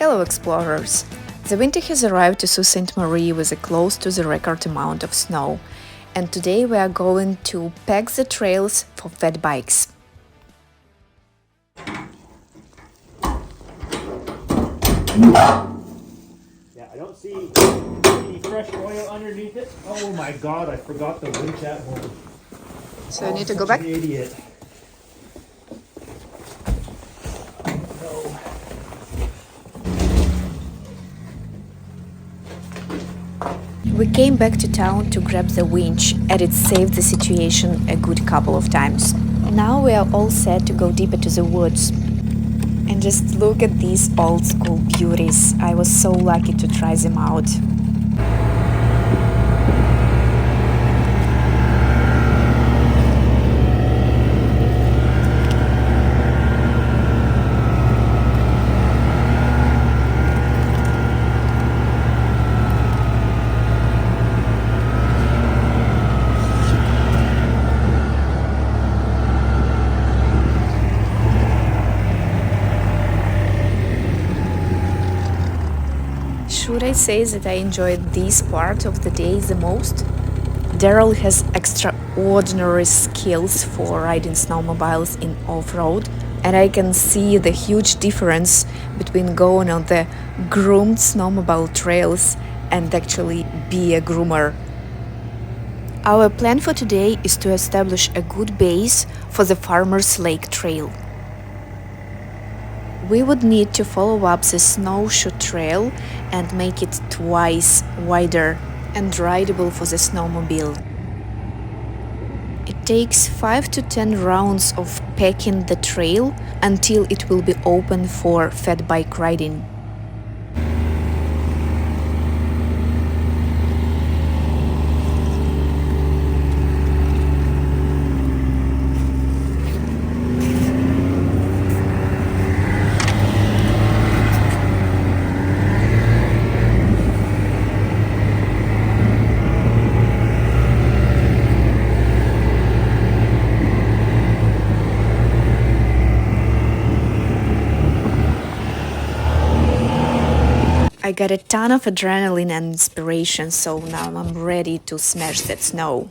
Hello explorers! The winter has arrived to Sault Ste Marie with a close to the record amount of snow, and today we are going to pack the trails for fat bikes. Yeah, I don't see any fresh oil underneath it. Oh my god, I forgot the winch at home. So I need to go back? An idiot. No. We came back to town to grab the winch, and it saved the situation a good couple of times. Now we are all set to go deeper to the woods. And just look at these old school beauties. I was so lucky to try them out. Should I say that I enjoyed this part of the day the most? Darrel has extraordinary skills for riding snowmobiles in off-road, and I can see the huge difference between going on the groomed snowmobile trails and actually be a groomer. Our plan for today is to establish a good base for the Farmer's Lake Trail. We would need to follow up the snowshoe trail and make it twice wider and rideable for the snowmobile. It takes 5 to 10 rounds of packing the trail until it will be open for fat bike riding. I got a ton of adrenaline and inspiration, so now I'm ready to smash that snow.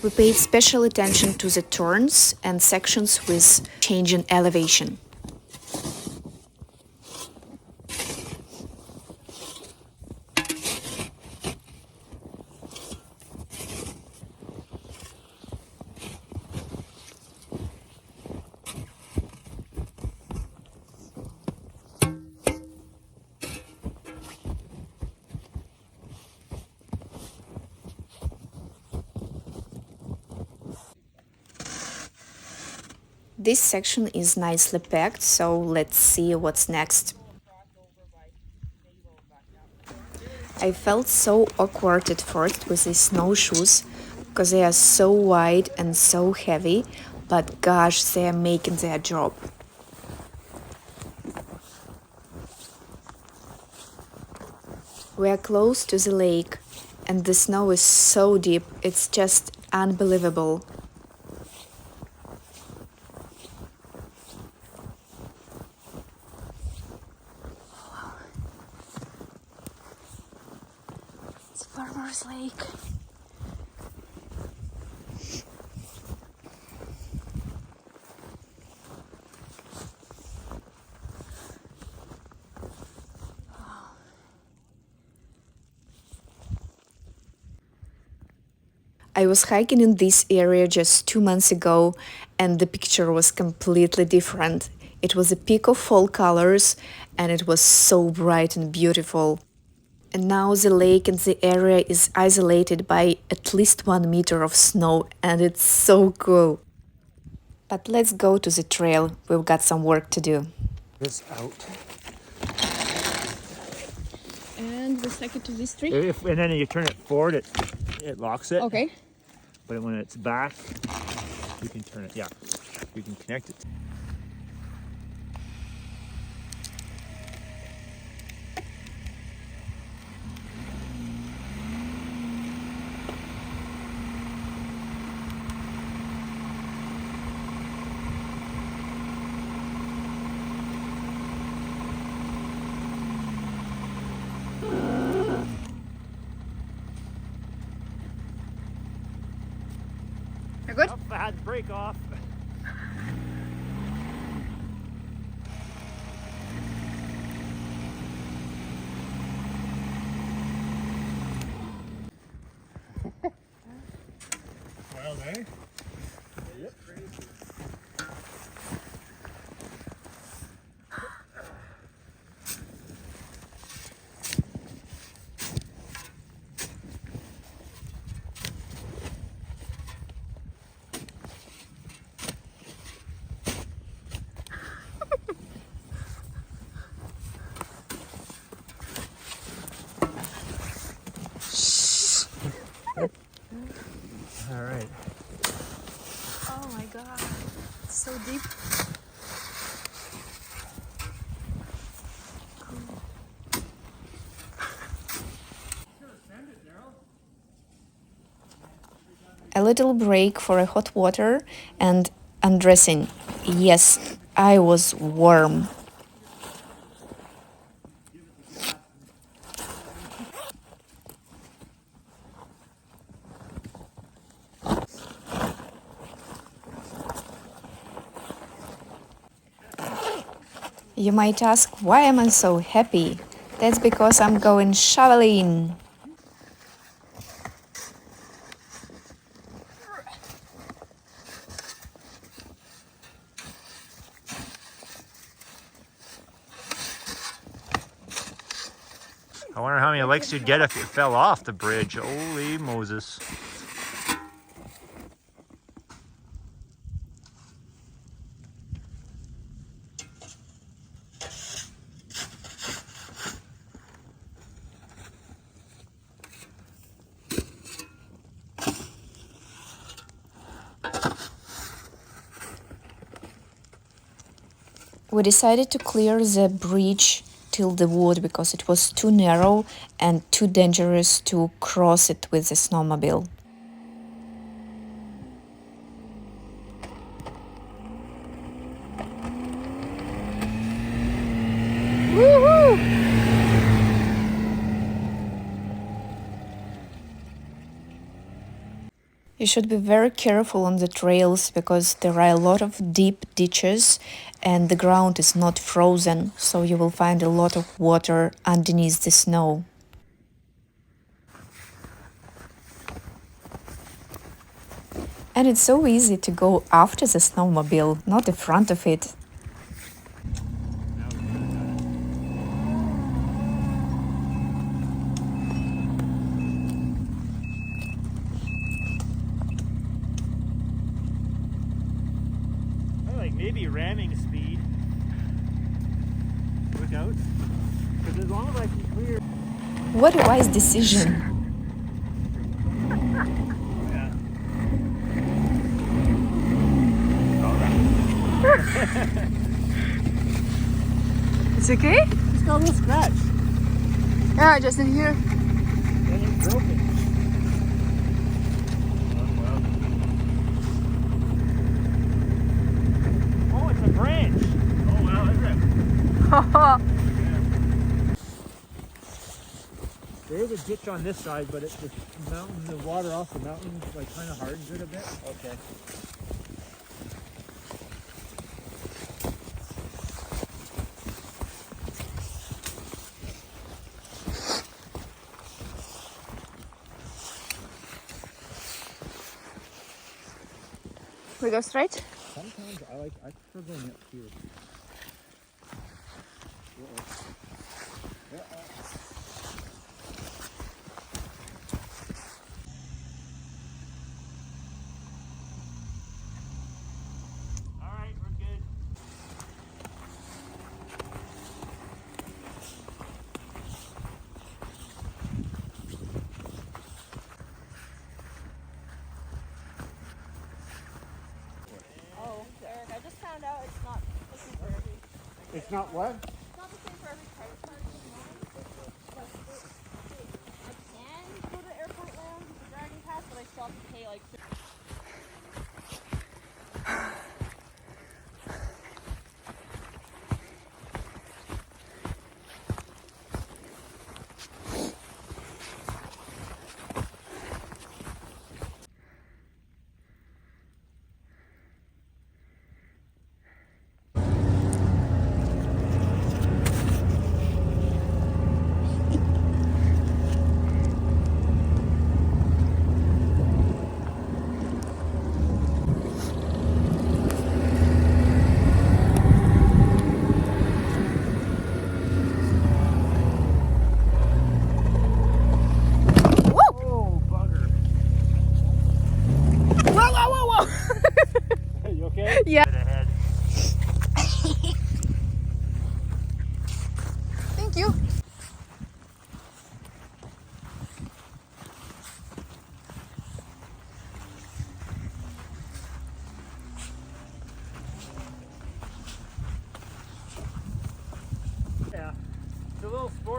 We paid special attention to the turns and sections with changing elevation. This section is nicely packed, so let's see what's next. I felt so awkward at first with these snowshoes, because they are so wide and so heavy, but gosh, they are making their job. We are close to the lake, and the snow is so deep, it's just unbelievable. Farmer's Lake. I was hiking in this area just 2 months ago, and the picture was completely different. It was a peak of fall colors, and it was so bright and beautiful. And now the lake and the area is isolated by at least 1 meter of snow, and it's so cool. But let's go to the trail, we've got some work to do. This out. And the second to this tree? And then you turn it forward, it locks it. Okay. But when it's back, you can turn it, yeah. You can connect it. wild, eh? Yep. All right. Oh my god, it's so deep. A little break for a hot water and undressing. Yes, I was warm. You might ask, why am I so happy? That's because I'm going shoveling. I wonder how many likes you'd get if you fell off the bridge. Holy Moses. We decided to clear the bridge till the wood because it was too narrow and too dangerous to cross it with the snowmobile. You should be very careful on the trails because there are a lot of deep ditches and the ground is not frozen, so you will find a lot of water underneath the snow. And it's so easy to go after the snowmobile, not in front of it. Maybe ramming speed. Look out. Because as long as I can clear. What a wise decision. Yeah. It's okay? Just got a little scratch. Yeah, just in here. And it's broken. Oh, it's a branch. Oh, wow, is it? There is a ditch on this side, but it's the mountain, the water off the mountain, like kind of hardens it a bit. Okay. We go straight? Sometimes I prefer going up here. All right, we're good. Oh, Eric, I just found out it's not the same for every. It's not what? It's not the same for every credit card you have. But I can go to the airport lounge with the dragon pass, but I still have to pay like.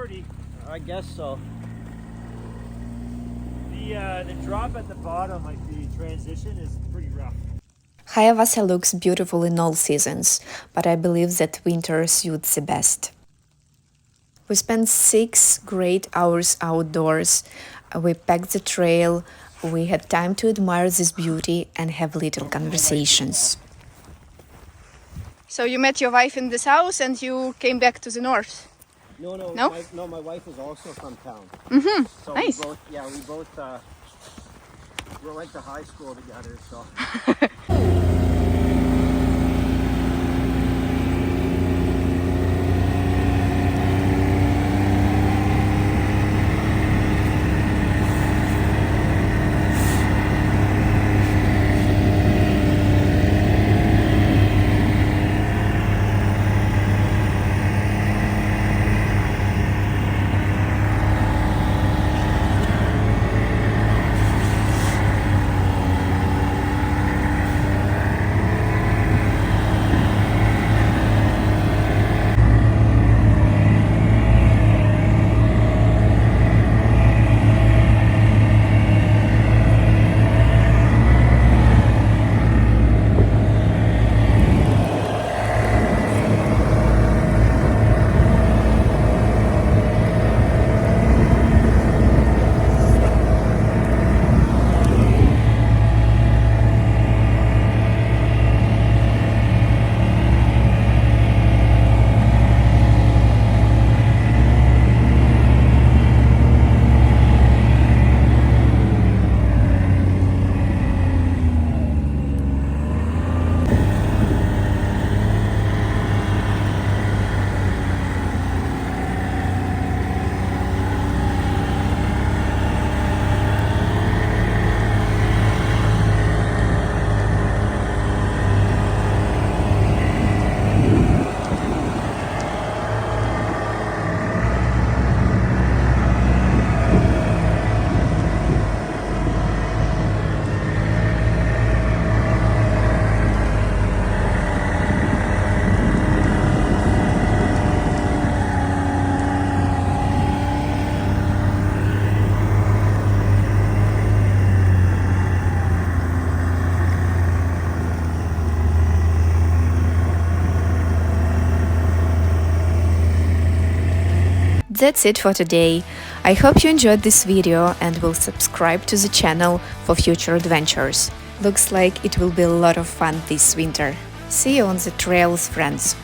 40. I guess so. The drop at the bottom, like the transition, is pretty rough. Hiawatha looks beautiful in all seasons, but I believe that winter suits the best. We spent 6 great hours outdoors. We packed the trail, we had time to admire this beauty and have little conversations. So you met your wife in this house and you came back to the north? No? My wife is also from town. Mm-hmm. So Nice. we both went to high school together, so. That's it for today. I hope you enjoyed this video and will subscribe to the channel for future adventures. Looks like it will be a lot of fun this winter. See you on the trails, friends!